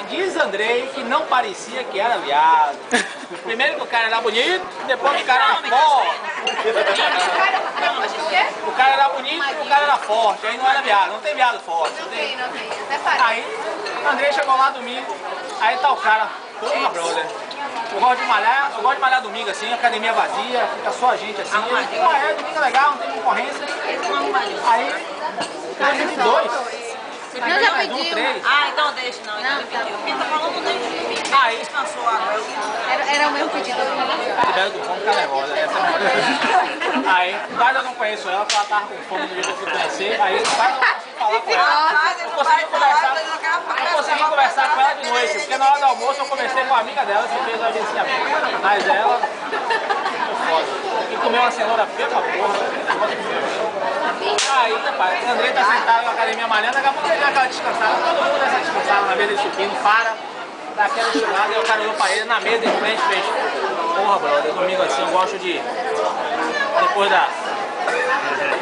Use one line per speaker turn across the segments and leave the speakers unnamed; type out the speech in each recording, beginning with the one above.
Diz Andrei que não parecia que era viado. Primeiro que o cara era bonito, depois que o cara era forte. O cara era bonito e o cara era forte, aí não era viado, não tem viado forte.
Não tem, até parece.
Aí, Andrei chegou lá domingo, aí tá o cara, porra, brother. Eu gosto de malhar domingo assim, academia vazia, fica só a gente assim. Domingo é legal, não tem concorrência. Aí, cara, de dois.
Nós já pedimos.
Ah, então deixa, não. Não, tá bom. Porque tá falando muito.
Aí
Descansou agora.
Era o meu pedido.
Tiveram com fome, cara nervosa. Aí, quase eu não conheço ela, porque ela tava com fome do jeito que eu fui conhecer. Aí, quase eu não consegui falar com ela. Eu consegui conversar com ela de noite, porque na hora do almoço eu conversei com uma amiga dela que fez o agenciamento. Mas ela foi foda. E comeu uma cenoura feia pra porra. Aí, rapaz, o Andrei tá sentado na academia malhando, daqui a pouco ele dá aquela descansada, todo mundo dá essa descansada na mesa de supino, dá aquela estirada, e o cara olhou pra ele na mesa em frente e fez: porra, brother, domingo assim eu gosto de, depois da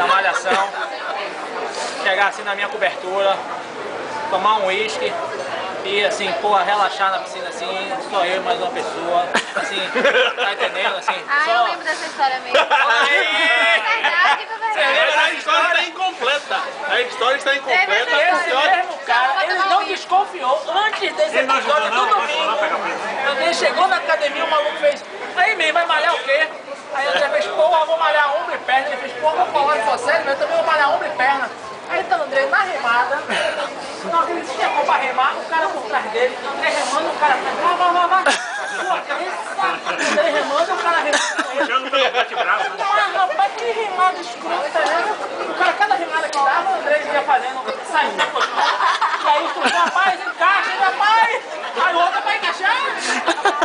malhação, chegar assim na minha cobertura, tomar um uísque e assim, porra, relaxar na piscina assim, só eu e mais uma pessoa, assim, tá entendendo? Assim,
Ah,
só...
eu lembro dessa história mesmo.
A história está incompleta. A história está incompleta.
Esse mesmo cara, ele não desconfiou antes desse episódio do domingo. Ele chegou na academia, o maluco fez: aí mesmo, vai malhar o quê? Aí ele fez: porra, eu vou malhar ombro e perna. Ele fez: porra, vou falar de você, mas eu também vou malhar ombro e perna. Aí tá o André na remada, na hora que ele chegou pra remar, o cara por trás dele, o André remando, o cara vai. Sua crença, o André remando, o cara remando com ele. Mas rapaz, que remada escrota, né? O cara, cada remada que dava, o André ia fazendo, saindo. E aí tu, rapaz, encaixa, rapaz! Aí o outro vai encaixar!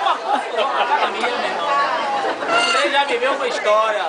Uma confusão na academia, meu irmão. O André já viveu uma história.